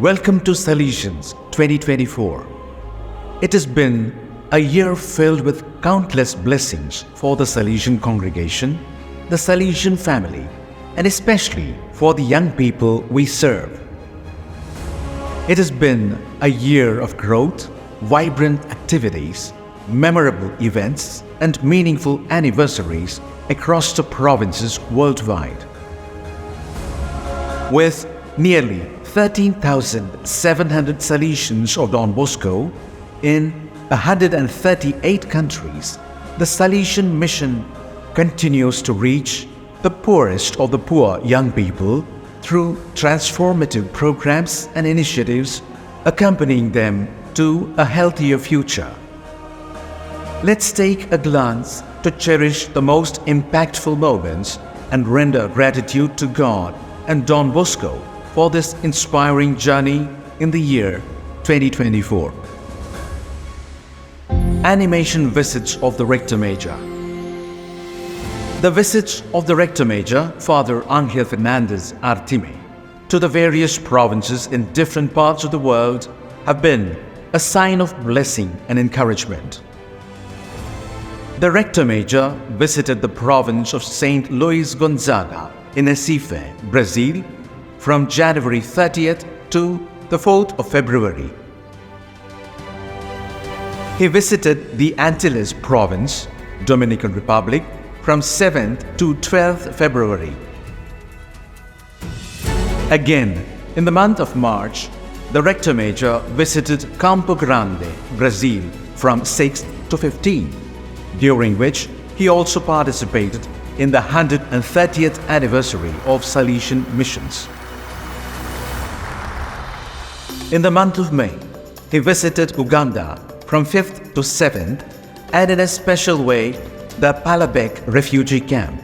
welcome to Salesians 2024. It has been a year filled with countless blessings for the Salesian congregation, the Salesian family, and especially for the young people we serve. It has been a year of growth, vibrant activities, memorable events, and meaningful anniversaries across the provinces worldwide. With nearly 13,700 Salesians of Don Bosco in 138 countries, the Salesian mission continues to reach the poorest of the poor young people through transformative programs and initiatives accompanying them to a healthier future. Let's take a glance to cherish the most impactful moments and render gratitude to God and Don Bosco for this inspiring journey in the year 2024. Animation visits of the Rector Major. The visits of the Rector Major, Father Angel Fernandez Artime, to the various provinces in different parts of the world have been a sign of blessing and encouragement. The Rector Major visited the province of St. Luís Gonzaga in Recife, Brazil, from January 30th to the 4th of February. He visited the Antilles province, Dominican Republic, from 7th to 12th February. Again, in the month of March, the Rector Major visited Campo Grande, Brazil, from 6th to 15th, during which he also participated in the 130th anniversary of Salesian missions. In the month of May, he visited Uganda from 5th to 7th, and in a special way, the Palabek refugee camp.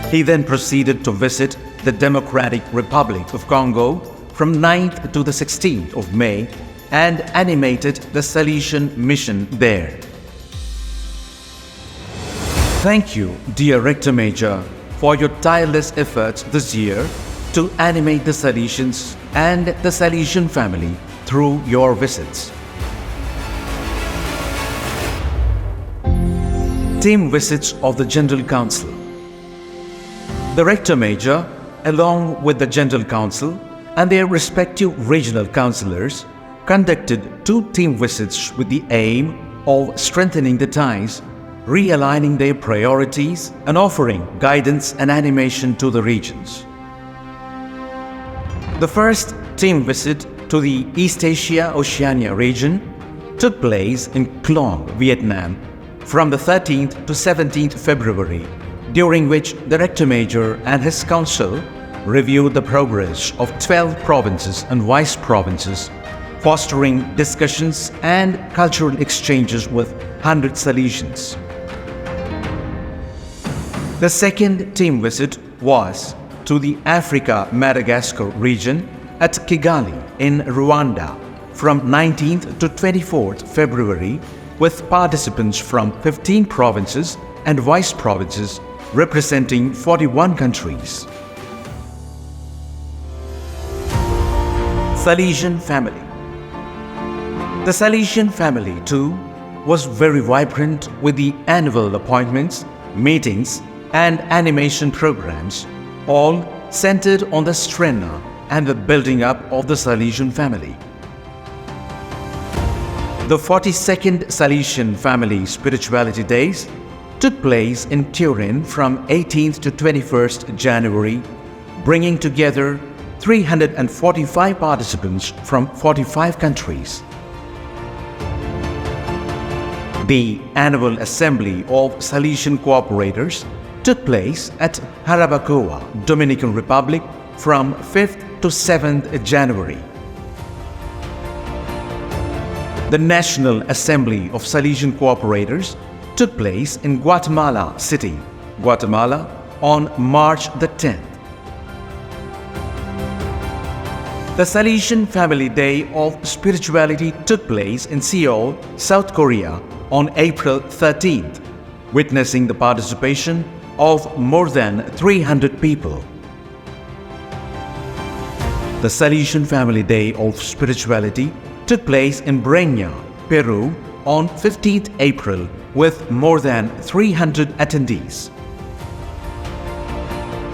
He then proceeded to visit the Democratic Republic of Congo from 9th to the 16th of May and animated the Salesian mission there. Thank you, dear Rector Major, for your tireless efforts this year to animate the Salesians and the Salesian family through your visits. Team visits of the General Council. The Rector Major, along with the General Council and their respective regional councillors, conducted 2 team visits with the aim of strengthening the ties, realigning their priorities, and offering guidance and animation to the regions. The first team visit to the East Asia-Oceania region took place in Clong, Vietnam, from the 13th to 17th February, during which the Rector Major and his council reviewed the progress of 12 provinces and vice provinces, fostering discussions and cultural exchanges with 100 Salesians. The second team visit was to the Africa-Madagascar region at Kigali in Rwanda from 19th to 24th February, with participants from 15 provinces and vice provinces representing 41 countries. Salesian family. The Salesian family too was very vibrant with the annual appointments, meetings, and animation programs, all centered on the strength and the building up of the Salesian family. The 42nd Salesian Family Spirituality Days took place in Turin from 18th to 21st January, bringing together 345 participants from 45 countries. The annual assembly of Salesian cooperators took place at Jarabacoa, Dominican Republic, from 5th to 7th January. The National Assembly of Salesian Cooperators took place in Guatemala City, Guatemala, on March the 10th. The Salesian Family Day of Spirituality took place in Seoul, South Korea, on April 13th, witnessing the participation of more than 300 people. The Salesian Family Day of Spirituality took place in Breña, Peru on 15th April with more than 300 attendees.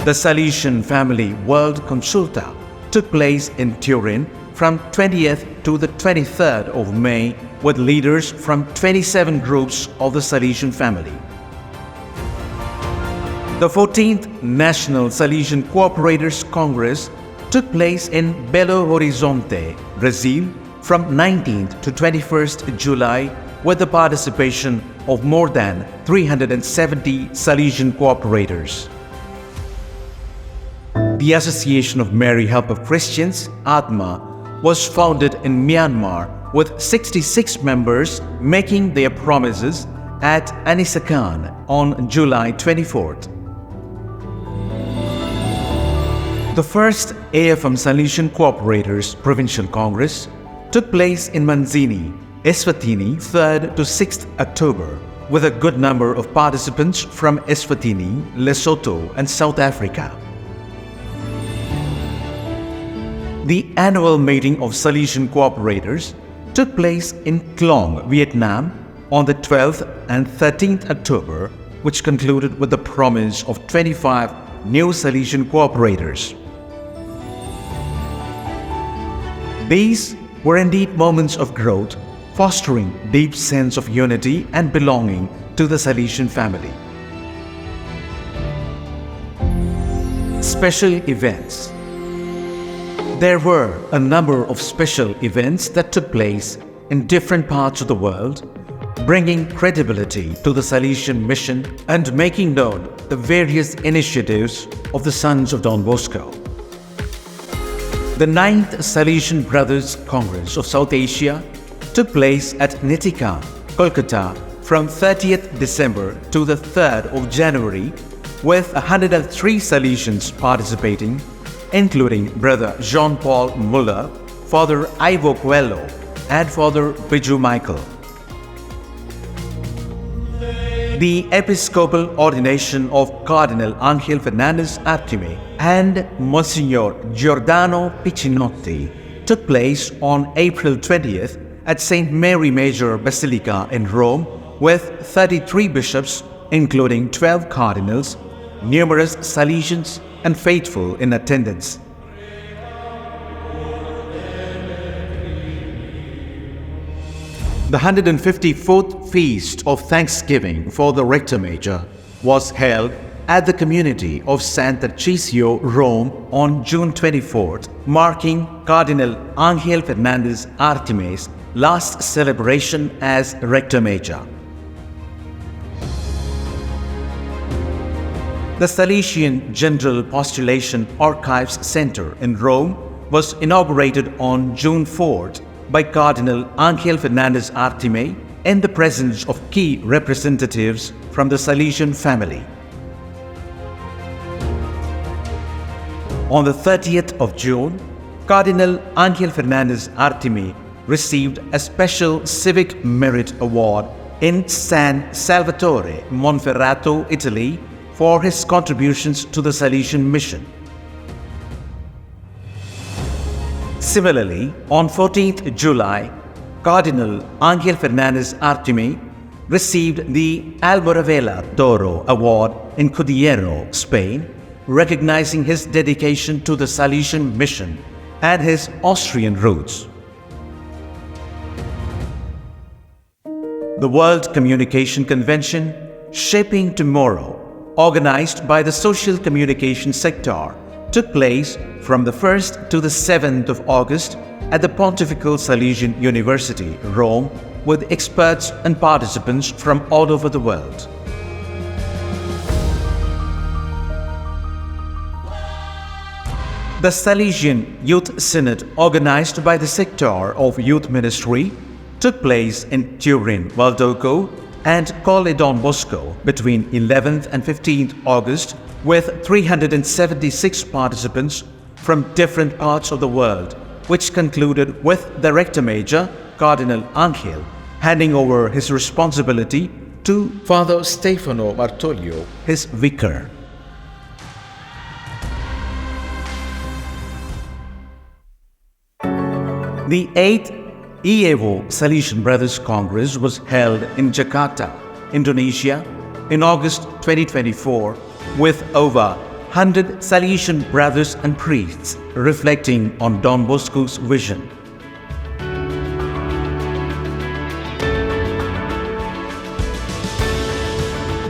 The Salesian Family World Consulta took place in Turin from 20th to the 23rd of May with leaders from 27 groups of the Salesian family. The 14th National Salesian Cooperators Congress took place in Belo Horizonte, Brazil from 19th to 21st July with the participation of more than 370 Salesian cooperators. The Association of Mary Help of Christians, ATMA, was founded in Myanmar with 66 members making their promises at Anisakan on July 24th. The first AFM Salesian Cooperators Provincial Congress took place in Manzini, Eswatini, 3rd to 6th October, with a good number of participants from Eswatini, Lesotho, and South Africa. The annual meeting of Salesian Cooperators took place in Klong, Vietnam on the 12th and 13th October, which concluded with the promise of 25 new Salesian Cooperators. These were indeed moments of growth, fostering deep sense of unity and belonging to the Salesian family. Special events. There were a number of special events that took place in different parts of the world, bringing credibility to the Salesian mission and making known the various initiatives of the Sons of Don Bosco. The 9th Salesian Brothers Congress of South Asia took place at Nitikan, Kolkata from 30th December to the 3rd of January with 103 Salesians participating, including Brother Jean-Paul Muller, Father Ivo Coelho, and Father Biju Michael. The episcopal ordination of Cardinal Angel Fernandez Artime and Monsignor Giordano Piccinotti took place on April 20th at St. Mary Major Basilica in Rome with 33 bishops, including 12 cardinals, numerous Salesians, and faithful in attendance. The 154th Feast of Thanksgiving for the Rector Major was held at the community of San Tarcisio, Rome on June 24th, marking Cardinal Angel Fernandez Artime's last celebration as Rector Major. The Salesian General Postulation Archives Center in Rome was inaugurated on June 4th by Cardinal Angel Fernandez Artime in the presence of key representatives from the Salesian family. On the 30th of June, Cardinal Angel Fernandez Artime received a special Civic Merit Award in San Salvatore, Monferrato, Italy, for his contributions to the Salesian mission. Similarly, on 14th July, Cardinal Angel Fernandez Artime received the Almoravela Toro Award in Cudillero, Spain, recognizing his dedication to the Salesian mission and his Austrian roots. The World Communication Convention, Shaping Tomorrow, organized by the Social Communication Sector, took place from the 1st to the 7th of August at the Pontifical Salesian University, Rome, with experts and participants from all over the world. The Salesian Youth Synod, organized by the Sector of Youth Ministry, took place in Turin, Valdoco, and Colle Don Bosco between 11th and 15th August with 376 participants from different parts of the world, which concluded with the Rector Major, Cardinal Angel, handing over his responsibility to Father Stefano Martoglio, his vicar. 。The 8th EAO Salesian Brothers Congress was held in Jakarta, Indonesia, in August 2024, with over 100 Salesian brothers and priests reflecting on Don Bosco's vision.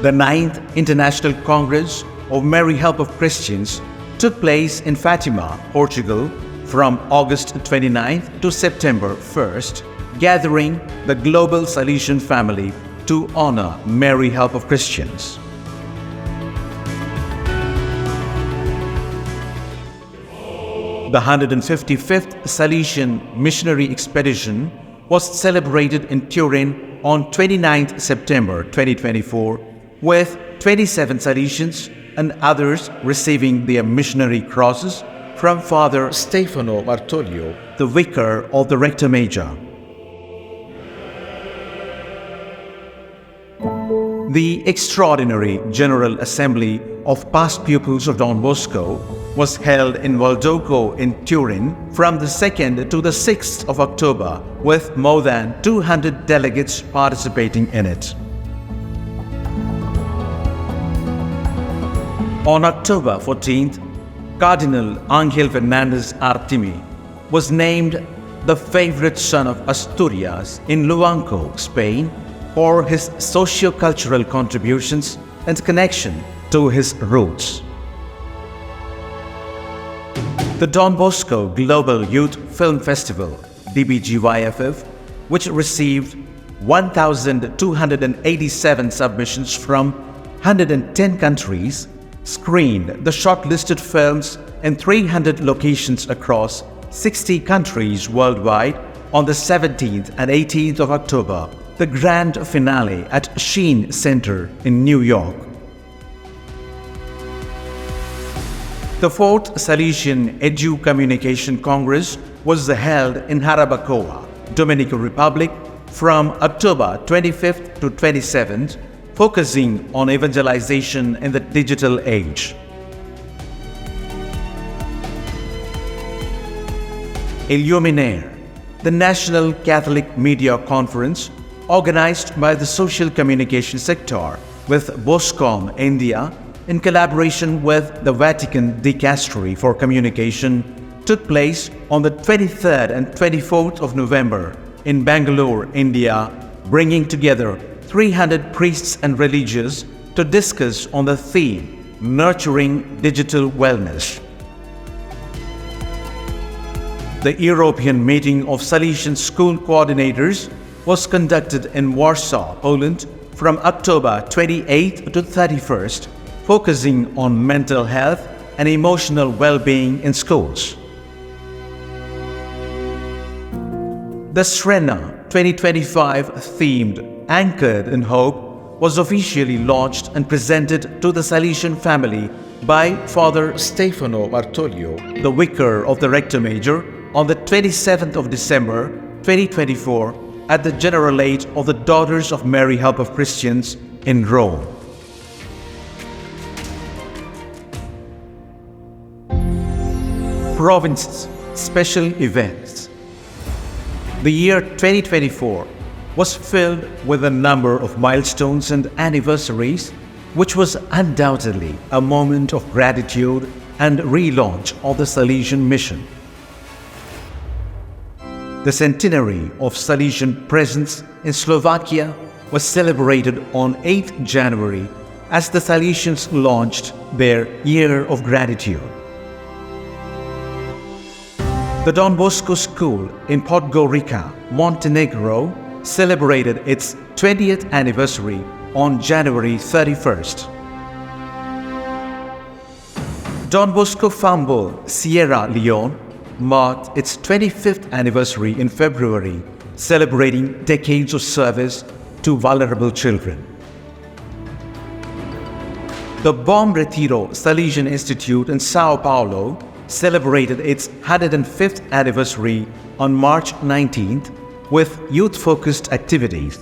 The 9th International Congress of Mary Help of Christians took place in Fatima, Portugal, from August 29th to September 1st, gathering the global Salesian family to honor Mary Help of Christians. The 155th Salesian Missionary Expedition was celebrated in Turin on 29th September 2024, with 27 Salesians and others receiving their missionary crosses from Father Stefano Martoglio, the vicar of the Rector Major. The extraordinary General Assembly of Past Pupils of Don Bosco was held in Valdoco in Turin from the 2nd to the 6th of October, with more than 200 delegates participating in it. On October 14th, Cardinal Angel Fernandez Artimi was named the favorite son of Asturias in Luanco, Spain, for his socio-cultural contributions and connection to his roots. The Don Bosco Global Youth Film Festival, DBGYFF, which received 1,287 submissions from 110 countries, screened the shortlisted films in 300 locations across 60 countries worldwide on the 17th and 18th of October, the grand finale at Sheen Center in New York. The 4th Salesian Edu Communication Congress was held in Jarabacoa, Dominican Republic, from October 25th to 27th, focusing on evangelization in the digital age. Illuminaire, the National Catholic Media Conference organized by the social communication sector with Boscom India in collaboration with the Vatican Dicastery for Communication, took place on the 23rd and 24th of November in Bangalore, India, bringing together 300 priests and religious to discuss on the theme Nurturing Digital Wellness. The European Meeting of Salesian School Coordinators was conducted in Warsaw, Poland from October 28th to 31st, focusing on mental health and emotional well-being in schools. The Srena 2025 themed Anchored in Hope was officially launched and presented to the Salesian family by Father Stefano Martoglio, the vicar of the Rector Major, on the 27th of December 2024 at the General Aid of the Daughters of Mary Help of Christians in Rome. Provinces Special Events. The year 2024 was filled with a number of milestones and anniversaries, which was undoubtedly a moment of gratitude and relaunch of the Salesian mission. The centenary of Salesian presence in Slovakia was celebrated on 8th January as the Salesians launched their Year of Gratitude. The Don Bosco School in Podgorica, Montenegro, celebrated its 20th anniversary on January 31st. Don Bosco Fambol, Sierra Leone, marked its 25th anniversary in February, celebrating decades of service to vulnerable children. The Bom Retiro Salesian Institute in Sao Paulo celebrated its 105th anniversary on March 19th with youth-focused activities.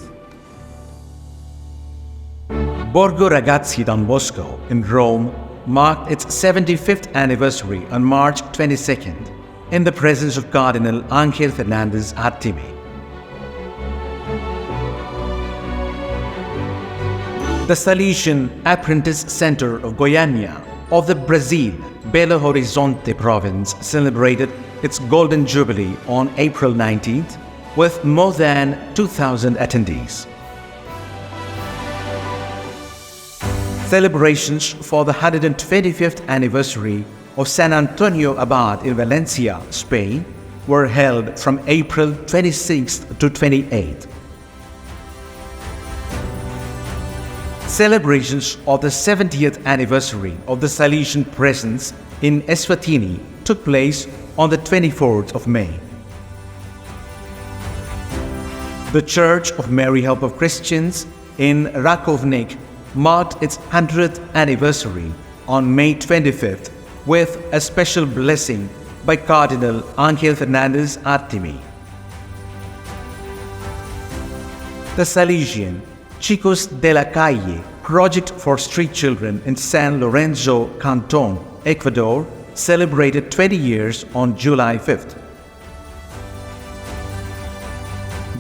Borgo Ragazzi Don Bosco in Rome marked its 75th anniversary on March 22nd in the presence of Cardinal Ángel Fernández Artime. The Salesian Apprentice Center of Goiânia of the Brazil, Belo Horizonte province celebrated its Golden Jubilee on April 19th with more than 2,000 attendees. Celebrations for the 125th anniversary of San Antonio Abad in Valencia, Spain, were held from April 26th to 28th. Celebrations of the 70th anniversary of the Salesian presence in Eswatini took place on the 24th of May. The Church of Mary Help of Christians in Rakovnik marked its 100th anniversary on May 25th with a special blessing by Cardinal Ángel Fernández Artime. The Salesian Chicos de la Calle project for street children in San Lorenzo Canton, Ecuador, celebrated 20 years on July 5th.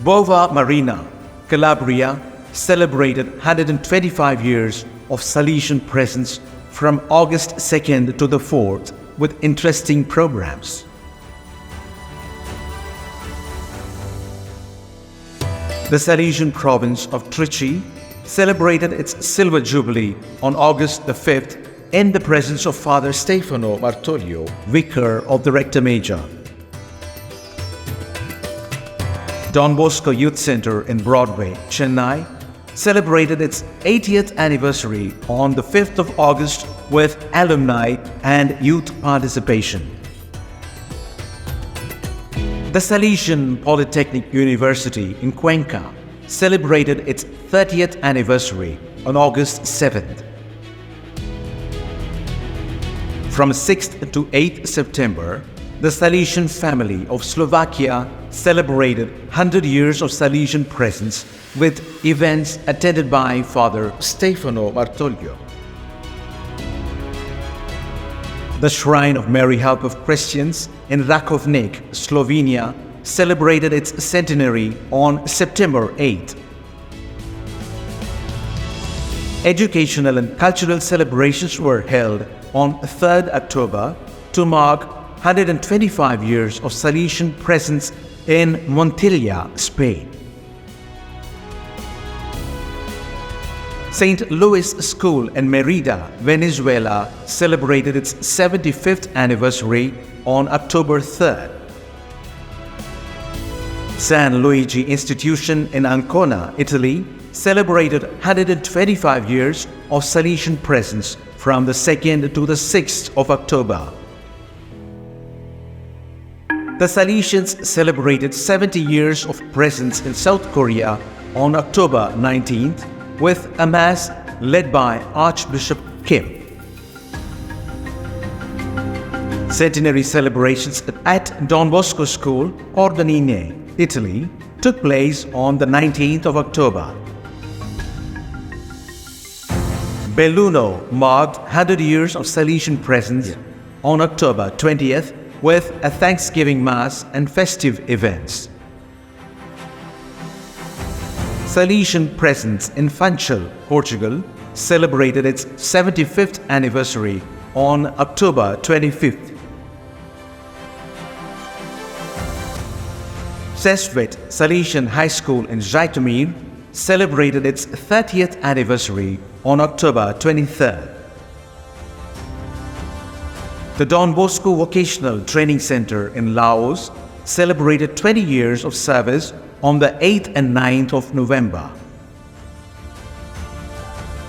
Bova Marina, Calabria, celebrated 125 years of Salesian presence from August 2nd to the 4th with interesting programs. The Salesian province of Trichy celebrated its Silver Jubilee on August the 5th in the presence of Father Stefano Martoglio, Vicar of the Rector Major. Don Bosco Youth Center in Broadway, Chennai, celebrated its 80th anniversary on the 5th of August with alumni and youth participation. The Salesian Polytechnic University in Cuenca celebrated its 30th anniversary on August 7th. From 6th to 8th September, the Salesian family of Slovakia celebrated 100 years of Salesian presence with events attended by Father Stefano Martoglio. The Shrine of Mary Help of Christians in Rakovnik, Slovenia, celebrated its centenary on September 8th. Educational and cultural celebrations were held on 3rd October to mark 125 years of Salesian presence in Montilla, Spain. St. Louis School in Merida, Venezuela, celebrated its 75th anniversary on October 3rd. San Luigi Institution in Ancona, Italy, celebrated 125 years of Salesian presence from the 2nd to the 6th of October. The Salesians celebrated 70 years of presence in South Korea on October 19th with a Mass led by Archbishop Kim. Centenary celebrations at Don Bosco School, Ordinine, Italy, took place on the 19th of October. Belluno marked 100 years of Salesian presence on October 20th with a Thanksgiving Mass and festive events. Salesian presence in Funchal, Portugal, celebrated its 75th anniversary on October 25th. Sesvet Salesian High School in Zhytomyr celebrated its 30th anniversary on October 23rd. The Don Bosco Vocational Training Center in Laos celebrated 20 years of service on the 8th and 9th of November.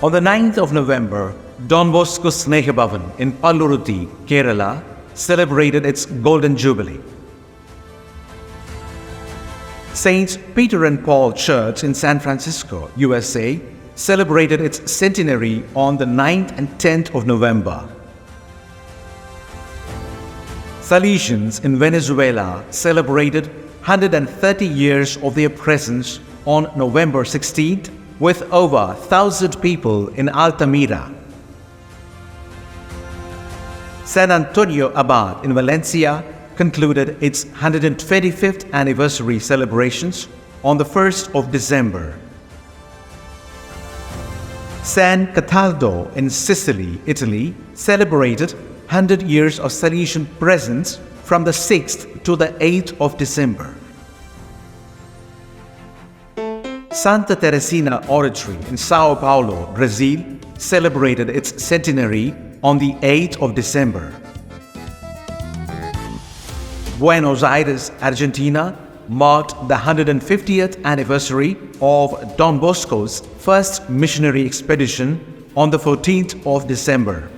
On the 9th of November, Don Bosco Sneha Bhavan in Palluruthi, Kerala, celebrated its Golden Jubilee. Saints Peter and Paul Church in San Francisco, USA, celebrated its centenary on the 9th and 10th of November. Salesians in Venezuela celebrated 130 years of their presence on November 16th with over 1,000 people in Altamira. San Antonio Abad in Valencia concluded its 125th anniversary celebrations on the 1st of December. San Cataldo in Sicily, Italy, celebrated 100 years of Salesian presence from the 6th to the 8th of December. Santa Teresina Oratory in Sao Paulo, Brazil, celebrated its centenary on the 8th of December. Buenos Aires, Argentina, marked the 150th anniversary of Don Bosco's first missionary expedition on the 14th of December.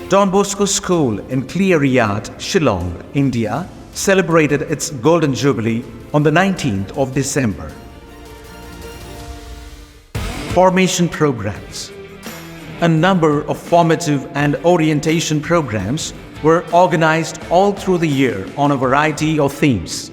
Don Bosco School in Cleariyat, Shillong, India, celebrated its Golden Jubilee on the 19th of December. Formation programs. A number of formative and orientation programs were organized all through the year on a variety of themes.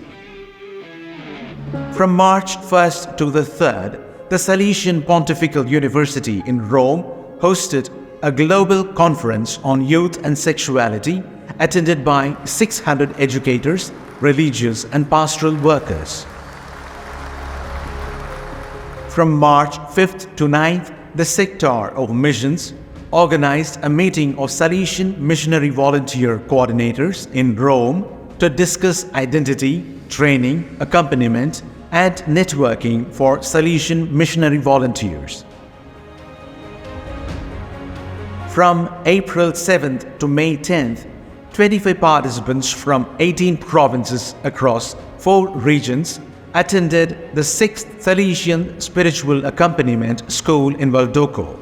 From March 1st to the 3rd, the Salesian Pontifical University in Rome hosted a global conference on youth and sexuality attended by 600 educators, religious and pastoral workers. From March 5th to 9th, the Sector of Missions organized a meeting of Salesian missionary volunteer coordinators in Rome to discuss identity, training, accompaniment, and networking for Salesian missionary volunteers. From April 7th to May 10th, 25 participants from 18 provinces across 4 regions attended the 6th Salesian Spiritual Accompaniment School in Valdoco.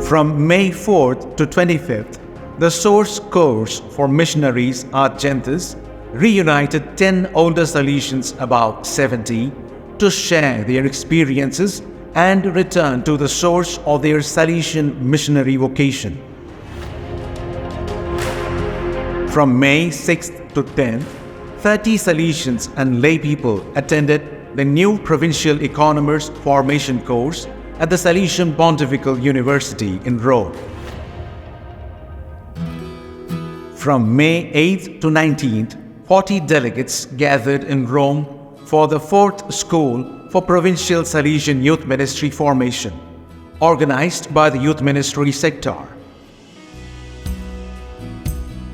From May 4th to 25th, the Source Course for Missionaries Argentis reunited 10 older Salesians, about 70, to share their experiences and return to the source of their Salesian missionary vocation. From May 6th to 10th, 30 Salesians and lay people attended the new Provincial Economers Formation Course at the Salesian Pontifical University in Rome. From May 8th to 19th, 40 delegates gathered in Rome for the 4th School for Provincial Salesian Youth Ministry Formation, organized by the Youth Ministry Sector.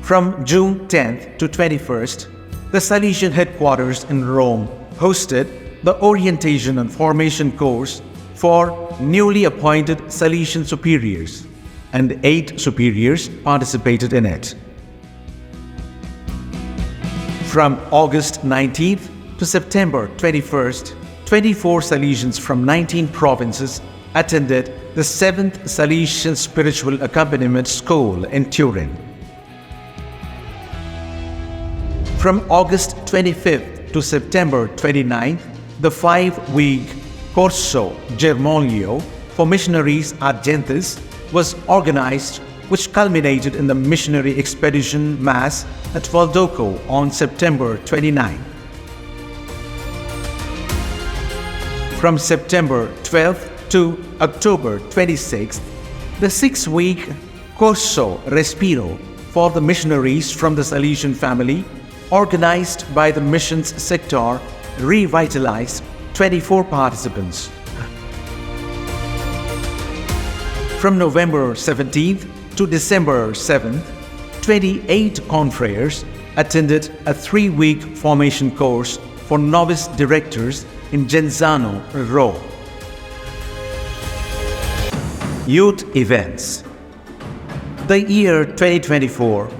From June 10th to 21st, the Salesian headquarters in Rome hosted the Orientation and Formation course for newly appointed Salesian superiors, and 8 superiors participated in it. From August 19th to September 21st, 24 Salesians from 19 provinces attended the 7th Salesian Spiritual Accompaniment School in Turin. From August 25th to September 29th, the 5-week Corso Germoglio for Missionaries Argentis was organized, which culminated in the Missionary Expedition Mass at Valdoco on September 29. From September 12th to October 26th, the 6-week Corso Respiro for the missionaries from the Salesian family, organized by the missions sector, revitalized 24 participants. From November 17th to December 7th, 28 confreres attended a 3-week formation course for novice directors in Genzano, Rome. Youth events. The year 2024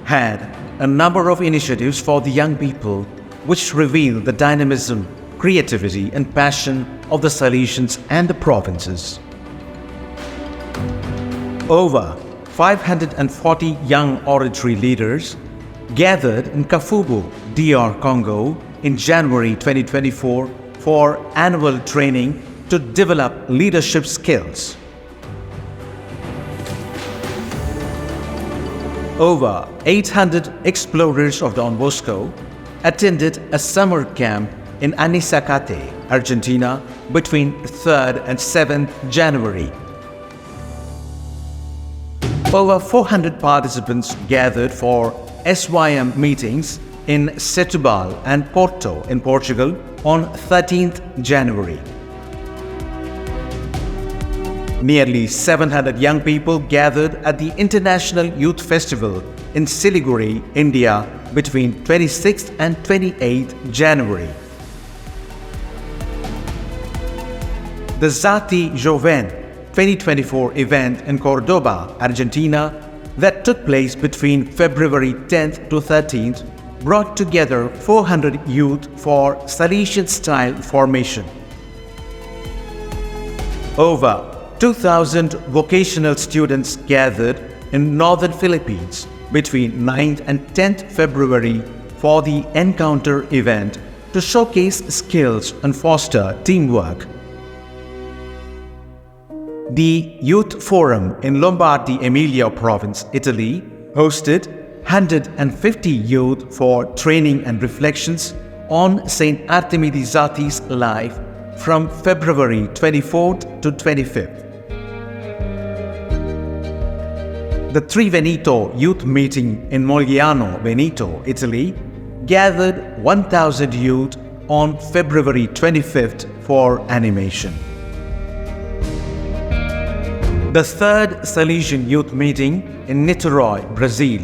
had a number of initiatives for the young people which reveal the dynamism, creativity and passion of the Salesians and the provinces. Over 540 young oratory leaders gathered in Kafubu, DR Congo in January 2024 for annual training to develop leadership skills. Over 800 explorers of Don Bosco attended a summer camp in Anisacate, Argentina between 3rd and 7th January. Over 400 participants gathered for SYM meetings in Setúbal and Porto in Portugal on 13th January. Nearly 700 young people gathered at the International Youth Festival in Siliguri, India between 26th and 28th January. The Zati Joven 2024 event in Cordoba, Argentina, that took place between February 10th to 13th, brought together 400 youth for Salesian-style formation. Over 2,000 vocational students gathered in northern Philippines between 9th and 10th February for the Encounter event to showcase skills and foster teamwork. The Youth Forum in Lombardy Emilia province, Italy, hosted 150 youth for training and reflections on Saint Artemides Zati's life from February 24th to 25th. The Triveneto Youth Meeting in Mogliano, Veneto, Italy, gathered 1,000 youth on February 25th for animation. The third Salesian Youth Meeting in Niterói, Brazil,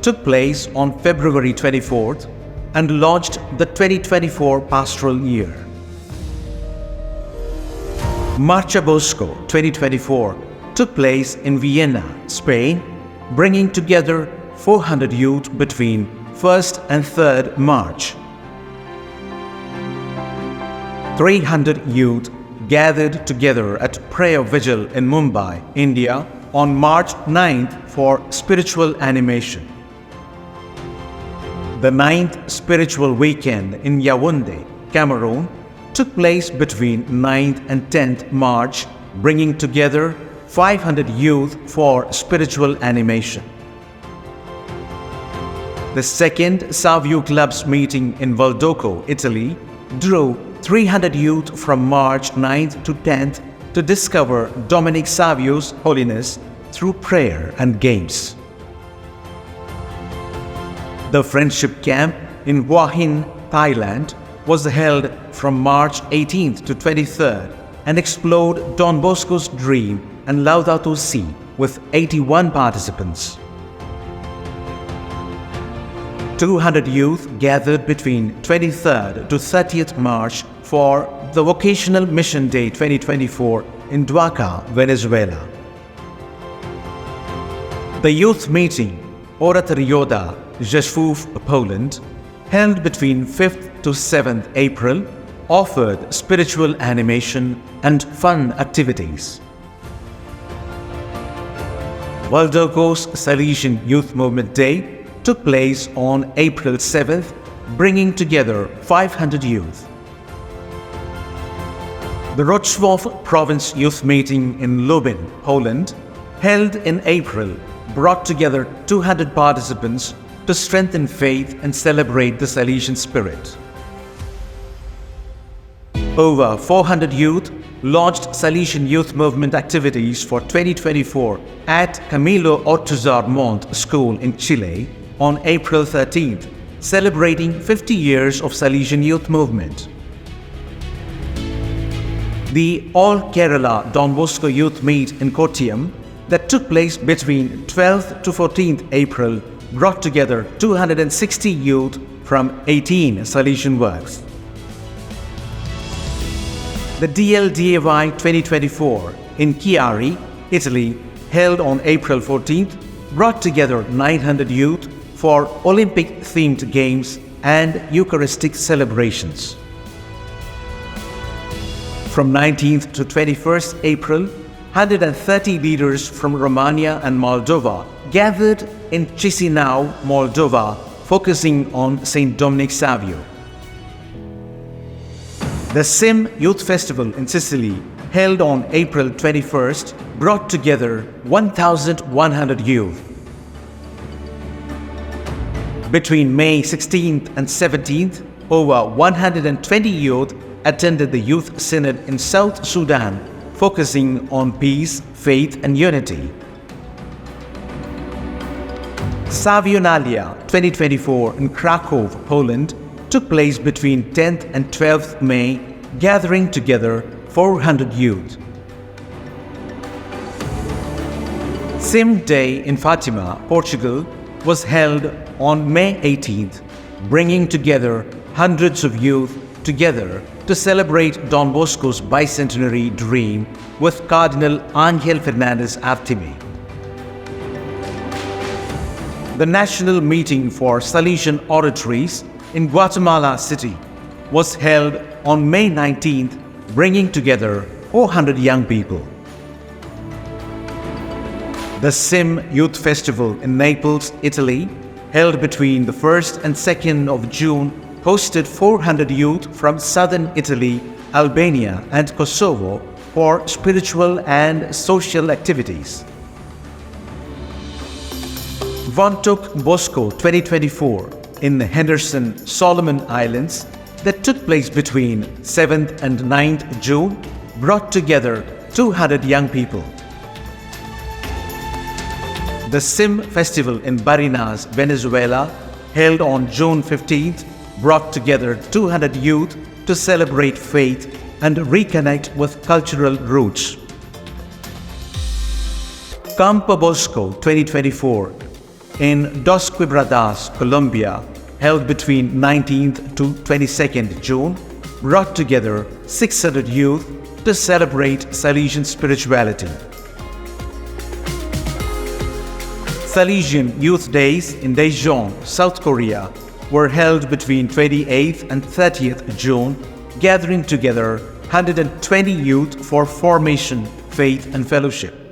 took place on February 24th and launched the 2024 pastoral year. Marcha Bosco 2024 took place in Vienna, Spain, bringing together 400 youth between 1st and 3rd March. 300 youth gathered together at prayer vigil in Mumbai, India on March 9th for spiritual animation. The 9th spiritual weekend in Yaoundé, Cameroon, took place between 9th and 10th March, bringing together 500 youth for spiritual animation. The second Savio Club's meeting in Valdoco, Italy, drew 300 youth from March 9th to 10th to discover Dominic Savio's holiness through prayer and games. The Friendship Camp in Hua Hin, Thailand, was held from March 18th to 23rd and explored Don Bosco's dream and Laudato Si with 81 participants. 200 youth gathered between 23rd to 30th March for the Vocational Mission Day 2024 in Duaca, Venezuela. The youth meeting, Oratorioda, Rzeszów, Poland, held between 5th to 7th April, offered spiritual animation and fun activities. Valdoco's Salesian Youth Movement Day took place on April 7th, bringing together 500 youth. The Wrocław Province Youth Meeting in Lubin, Poland, held in April, brought together 200 participants to strengthen faith and celebrate the Salesian spirit. Over 400 youth launched Salesian Youth Movement activities for 2024 at Camilo Ortuzar Montt School in Chile on April 13th, celebrating 50 years of Salesian Youth Movement. The All Kerala Don Bosco Youth Meet in Kottayam that took place between 12th to 14th April brought together 260 youth from 18 Salesian works. The DLDAY 2024 in Chiari, Italy, held on April 14th, brought together 900 youth for Olympic-themed games and Eucharistic celebrations. From 19th to 21st April, 130 leaders from Romania and Moldova gathered in Chisinau, Moldova, focusing on St. Dominic Savio. The SIM Youth Festival in Sicily, held on April 21st, brought together 1,100 youth. Between May 16th and 17th, over 120 youth attended the Youth Synod in South Sudan, focusing on peace, faith, and unity. Savionalia 2024 in Krakow, Poland took place between 10th and 12th May, gathering together 400 youth. Sim Day in Fatima, Portugal was held on May 18th, bringing together hundreds of youth together to celebrate Don Bosco's bicentenary dream with Cardinal Ángel Fernández Artime. The national meeting for Salesian oratories in Guatemala City was held on May 19th, bringing together 400 young people. The SIM Youth Festival in Naples, Italy, held between the 1st and 2nd of June, hosted 400 youth from southern Italy, Albania, and Kosovo for spiritual and social activities. Vontuk Bosco 2024 in the Henderson, Solomon Islands, that took place between 7th and 9th June, brought together 200 young people. The SIM Festival in Barinas, Venezuela, held on June 15th, brought together 200 youth to celebrate faith and reconnect with cultural roots. Campo Bosco 2024 in Dos Quebradas, Colombia, held between 19th to 22nd June, brought together 600 youth to celebrate Salesian spirituality. Salesian Youth Days in Daejeon, South Korea, were held between 28th and 30th June, gathering together 120 youth for formation, faith, and fellowship.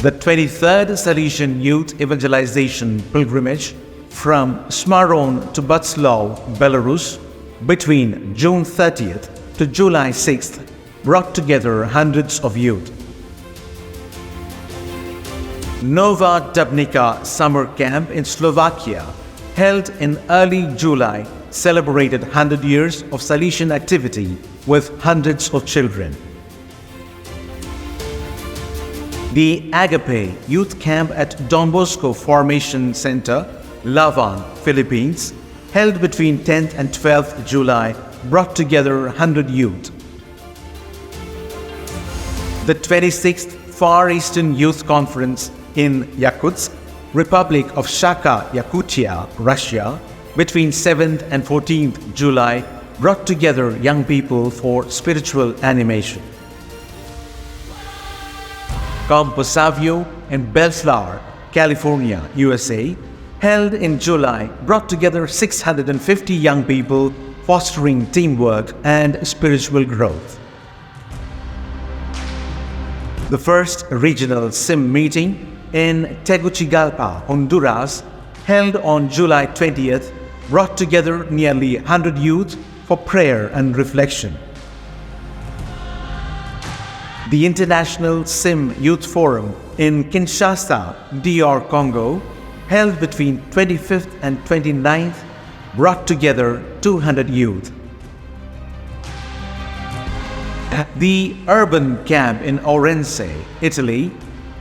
The 23rd Salesian Youth Evangelization Pilgrimage from Smaron to Butslaw, Belarus, between June 30th to July 6th, brought together hundreds of youth. Nova Dubnica Summer Camp in Slovakia, held in early July, celebrated 100 years of Salesian activity with hundreds of children. The Agape Youth Camp at Don Bosco Formation Center, Lavan, Philippines, held between 10th and 12th July, brought together 100 youth. The 26th Far Eastern Youth Conference in Yakutsk, Republic of Shaka, Yakutia, Russia, between 7th and 14th July, brought together young people for spiritual animation. Campo Savio in Bellflower, California, USA, held in July, brought together 650 young people, fostering teamwork and spiritual growth. The first regional SIM meeting in Tegucigalpa, Honduras, held on July 20th, brought together nearly 100 youth for prayer and reflection. The International SIM Youth Forum in Kinshasa, DR Congo, held between 25th and 29th, brought together 200 youth. The Urban Camp in Orense, Italy,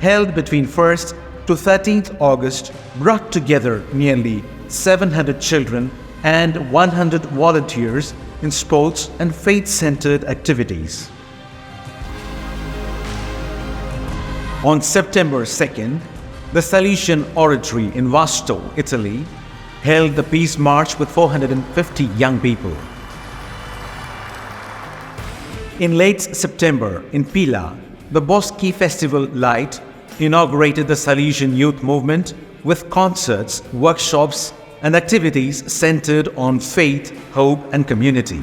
held between 1st to 13th August, brought together nearly 700 children and 100 volunteers in sports and faith-centered activities. On September 2nd, the Salesian Oratory in Vasto, Italy, held the Peace March with 450 young people. In late September, in Pila, the Boschi Festival Light inaugurated the Salesian youth movement with concerts, workshops, and activities centered on faith, hope, and community.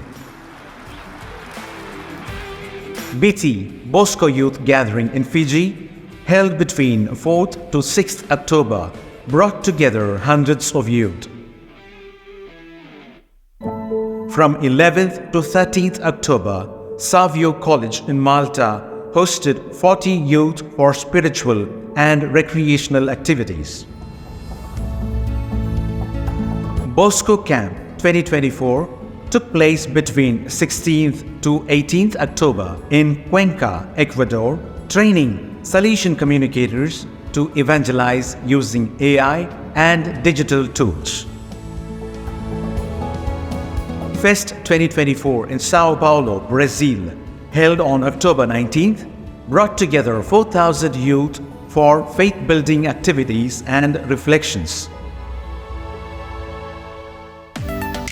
Biti Bosco Youth Gathering in Fiji, held between 4th to 6th October, brought together hundreds of youth. From 11th to 13th October, Savio College in Malta hosted 40 youth for spiritual and recreational activities. Bosco Camp 2024 took place between 16th to 18th October in Cuenca, Ecuador, training Salesian communicators to evangelize using AI and digital tools. Fest 2024 in Sao Paulo, Brazil, held on October 19th, brought together 4,000 youth for faith-building activities and reflections.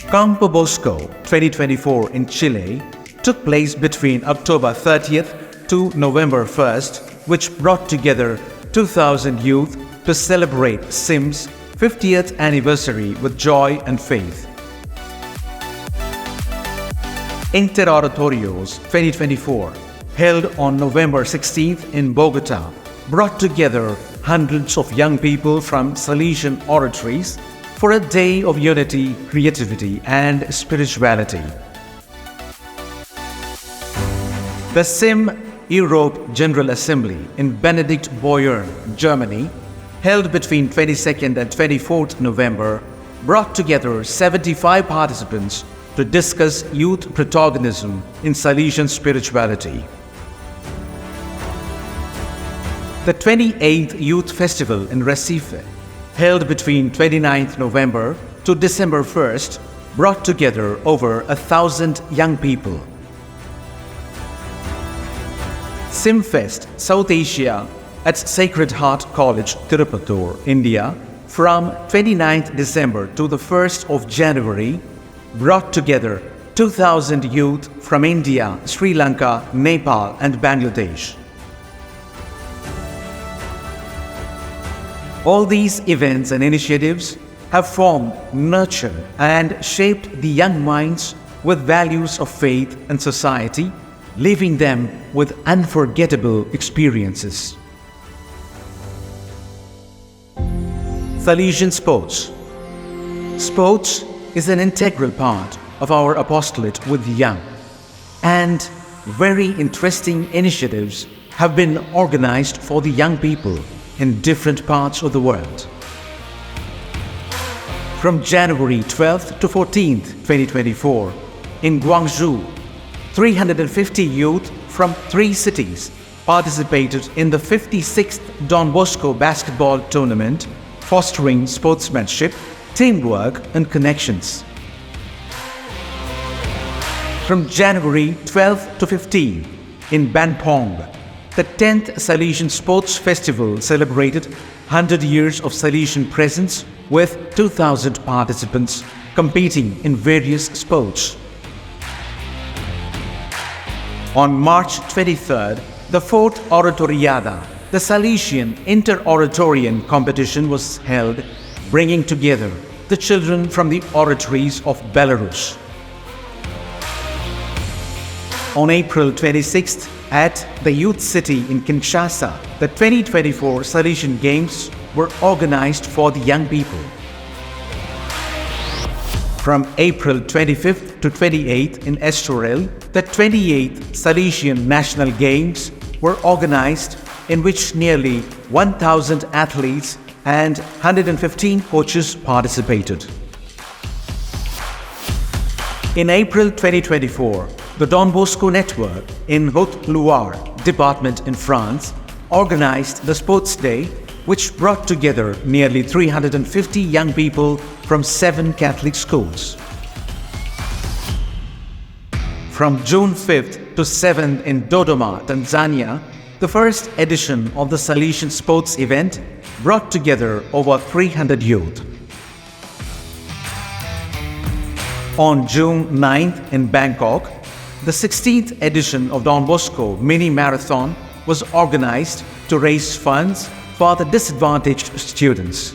Campo Bosco 2024 in Chile took place between October 30th to November 1st, which brought together 2,000 youth to celebrate SIM's 50th anniversary with joy and faith. Interoratorios 2024, held on November 16th in Bogota, brought together hundreds of young people from Salesian oratories for a day of unity, creativity, and spirituality. The SIM Europe General Assembly in Benedikt Bayern, Germany, held between 22nd and 24th November, brought together 75 participants to discuss youth protagonism in Salesian spirituality. The 28th Youth Festival in Recife, held between 29th November to December 1st, brought together over 1,000 young people. SimFest South Asia at Sacred Heart College, Tirupattur, India, from 29th December to the 1st of January, brought together 2,000 youth from India, Sri Lanka, Nepal, and Bangladesh. All these events and initiatives have formed, nurtured, and shaped the young minds with values of faith and society, leaving them with unforgettable experiences. Salesian Sports. Sports is an integral part of our apostolate with the young, and very interesting initiatives have been organized for the young people in different parts of the world. From January 12th to 14th, 2024, in Guangzhou, 350 youth from 3 cities participated in the 56th Don Bosco basketball tournament, fostering sportsmanship, teamwork, and connections. From January 12th to 15th, in Banpong, the 10th Salesian Sports Festival celebrated 100 years of Salesian presence with 2,000 participants competing in various sports. On March 23rd, the 4th Oratoriada, the Salesian Inter-Oratorian competition, was held, bringing together the children from the oratories of Belarus. On April 26th, at the Youth City in Kinshasa, the 2024 Salesian Games were organized for the young people. From April 25th to 28th in Estoril, the 28th Salesian National Games were organized, in which nearly 1,000 athletes and 115 coaches participated. In April 2024, the Don Bosco Network in Haute-Loire department in France organized the Sports Day, which brought together nearly 350 young people from 7 Catholic schools. From June 5th to 7th in Dodoma, Tanzania, the first edition of the Salesian Sports event brought together over 300 youth. On June 9th in Bangkok, the 16th edition of Don Bosco Mini Marathon was organized to raise funds for the disadvantaged students.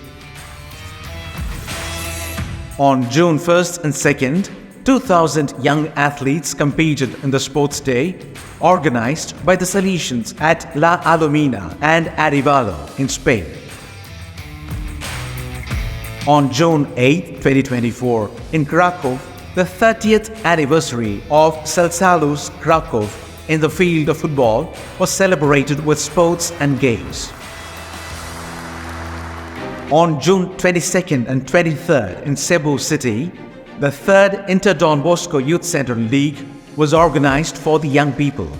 On June 1st and 2nd, 2,000 young athletes competed in the Sports Day, organized by the Salesians at La Alomina and Arevalo in Spain. On June 8, 2024, in Krakow, the 30th anniversary of Celsalus Krakow in the field of football was celebrated with sports and games. On June 22nd and 23rd in Cebu City, the 3rd Inter-Don Bosco Youth Center League was organized for the young people.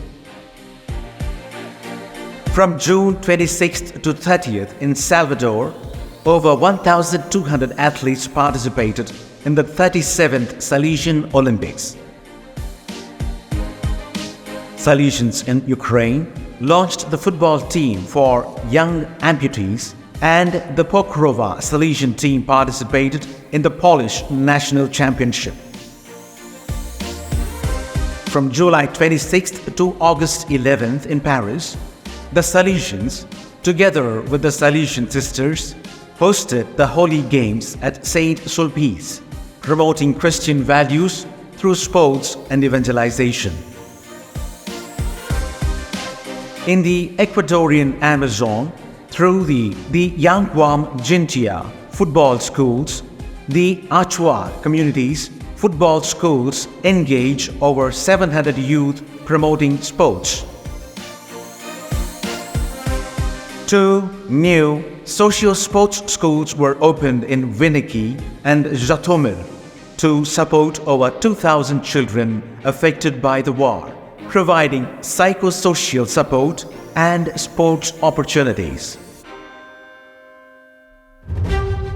From June 26th to 30th in Salvador, over 1,200 athletes participated in the 37th Salesian Olympics. Salesians in Ukraine launched the football team for young amputees, and the Pokrova Salesian team participated in the Polish National Championship. From July 26th to August 11th in Paris, the Salesians, together with the Salesian sisters, hosted the Holy Games at Saint Sulpice, promoting Christian values through sports and evangelization. In the Ecuadorian Amazon, through the Yanguam Jintia football schools, the Achua communities football schools engage over 700 youth promoting sports. 2 new socio-sports schools were opened in Viniki and Zhytomyr to support over 2,000 children affected by the war, providing psychosocial support and sports opportunities.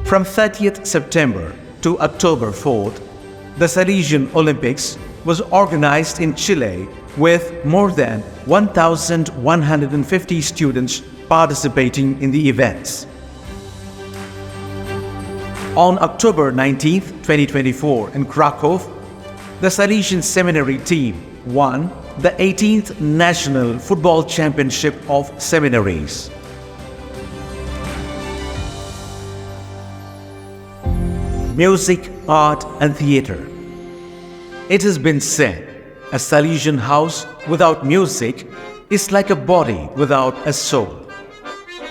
From 30th September to October 4th, the Salesian Olympics was organized in Chile with more than 1,150 students participating in the events. On October 19, 2024 in Krakow, the Salesian Seminary team won the 18th National Football Championship of Seminaries. Music, art and theatre. It has been said, a Salesian house without music is like a body without a soul.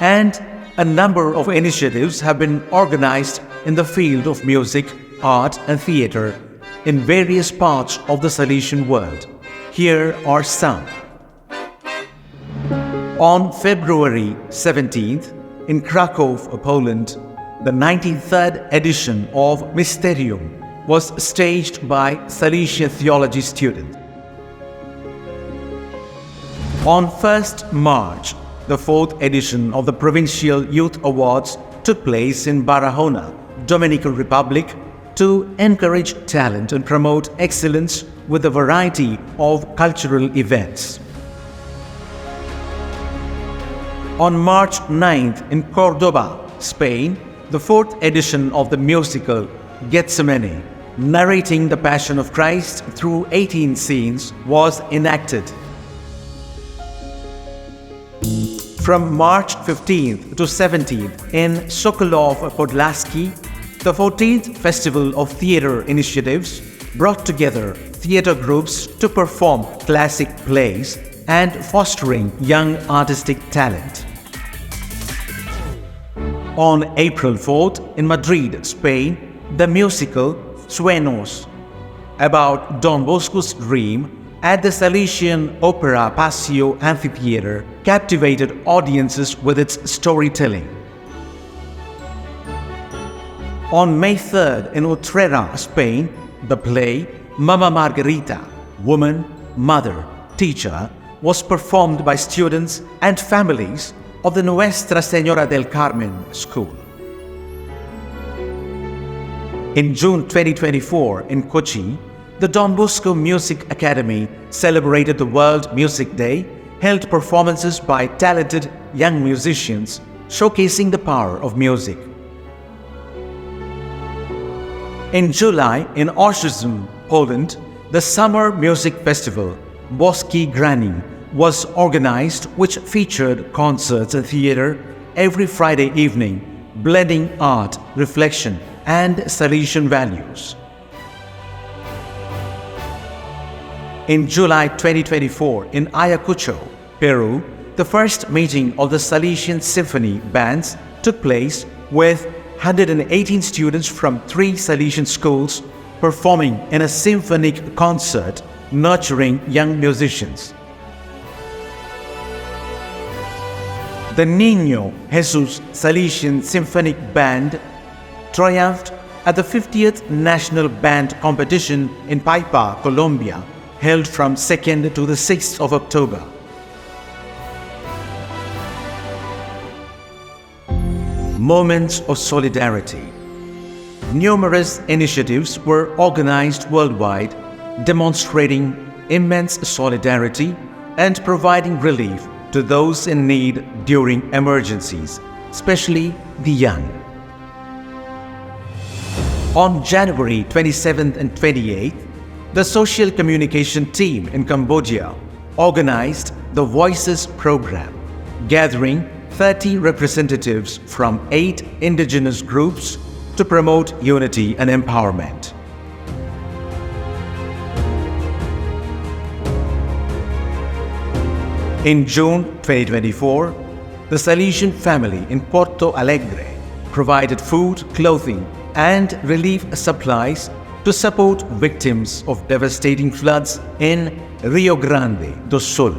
And a number of initiatives have been organized in the field of music, art and theatre in various parts of the Salesian world. Here are some. On February 17th, in Krakow, Poland, the 93rd edition of Mysterium was staged by Salesian theology students. On 1st March, the 4th edition of the Provincial Youth Awards took place in Barahona, Dominican Republic, to encourage talent and promote excellence with a variety of cultural events. On March 9th in Cordoba, Spain, the 4th edition of the musical Gethsemane, narrating the Passion of Christ through 18 scenes, was enacted. From March 15th to 17th in Sokolov Podlaski, the 14th Festival of Theatre Initiatives brought together theatre groups to perform classic plays and fostering young artistic talent. On April 4th in Madrid, Spain, the musical Sueños, about Don Bosco's dream, at the Salesian Opera Paseo Amphitheatre, captivated audiences with its storytelling. On May 3rd in Utrera, Spain, the play Mama Margarita, Woman, Mother, Teacher, was performed by students and families of the Nuestra Señora del Carmen School. In June 2024 in Kochi, the Don Bosco Music Academy celebrated the World Music Day, held performances by talented young musicians, showcasing the power of music. In July, in Ostrzyn, Poland, the Summer Music Festival, Boski Grani, was organized, which featured concerts and theatre every Friday evening, blending art, reflection, and Salesian values. In July 2024, in Ayacucho, Peru, the first meeting of the Salesian Symphony Bands took place with 118 students from 3 Salesian schools performing in a symphonic concert nurturing young musicians. The Niño Jesus Salesian Symphonic Band triumphed at the 50th National Band Competition in Paipa, Colombia, held from 2nd to the 6th of October. Moments of solidarity. Numerous initiatives were organized worldwide, demonstrating immense solidarity and providing relief to those in need during emergencies, especially the young. On January 27th and 28th, the social communication team in Cambodia organized the Voices program, gathering 30 representatives from 8 indigenous groups to promote unity and empowerment. In June 2024, the Salesian family in Porto Alegre provided food, clothing, and relief supplies to support victims of devastating floods in Rio Grande do Sul.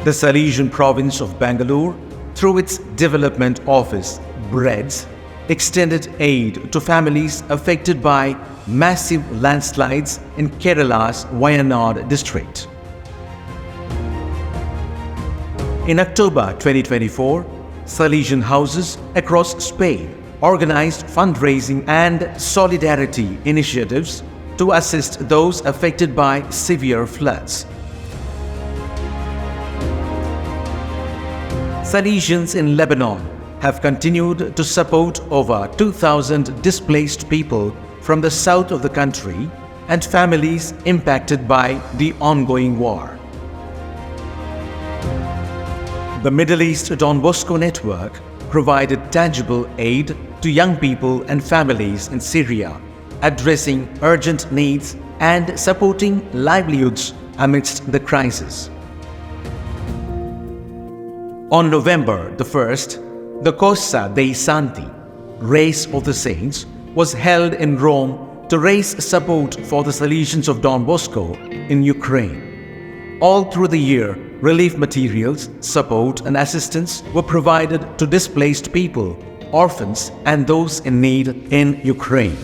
The Salesian province of Bangalore, through its development office, BREADS, extended aid to families affected by massive landslides in Kerala's Wayanad district. In October 2024, Salesian houses across Spain organized fundraising and solidarity initiatives to assist those affected by severe floods. Salesians in Lebanon have continued to support over 2,000 displaced people from the south of the country and families impacted by the ongoing war. The Middle East Don Bosco Network provided tangible aid to young people and families in Syria, addressing urgent needs and supporting livelihoods amidst the crisis. On November the 1st, the Corsa dei Santi, Race of the Saints, was held in Rome to raise support for the Salesians of Don Bosco in Ukraine. All through the year, relief materials, support and assistance were provided to displaced people, orphans and those in need in Ukraine.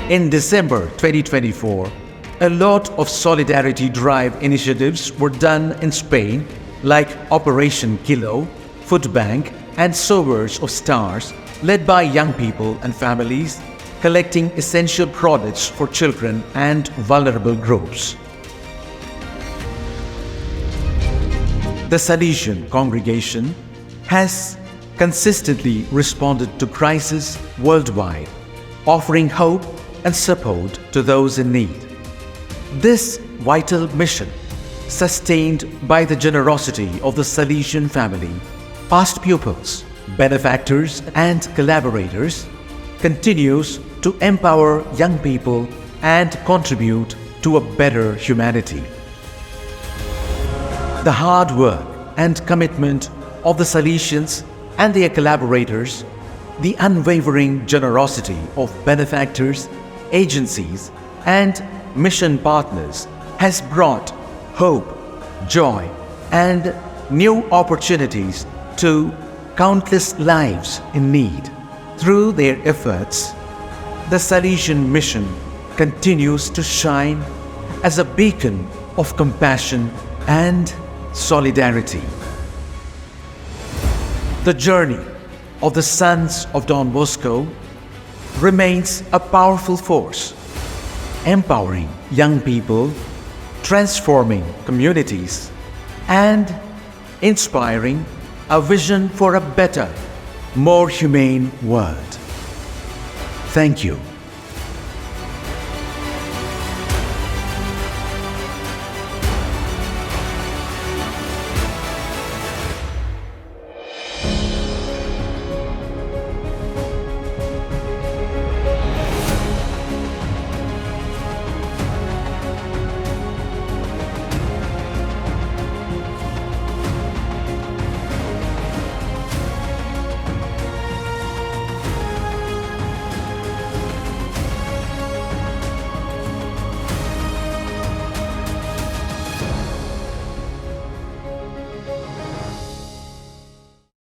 In December 2024, a lot of solidarity drive initiatives were done in Spain, like Operation Kilo, Food Bank, and Sowers of Stars, led by young people and families, collecting essential products for children and vulnerable groups. The Salesian congregation has consistently responded to crises worldwide, offering hope and support to those in need. This vital mission, sustained by the generosity of the Salesian family, past pupils, benefactors and collaborators, continues to empower young people and contribute to a better humanity. The hard work and commitment of the Salesians and their collaborators, the unwavering generosity of benefactors, agencies, and mission partners has brought hope, joy, and new opportunities to countless lives in need. Through their efforts, the Salesian mission continues to shine as a beacon of compassion and solidarity. The journey of the Sons of Don Bosco remains a powerful force, empowering young people, transforming communities, and inspiring a vision for a better, more humane world. Thank you.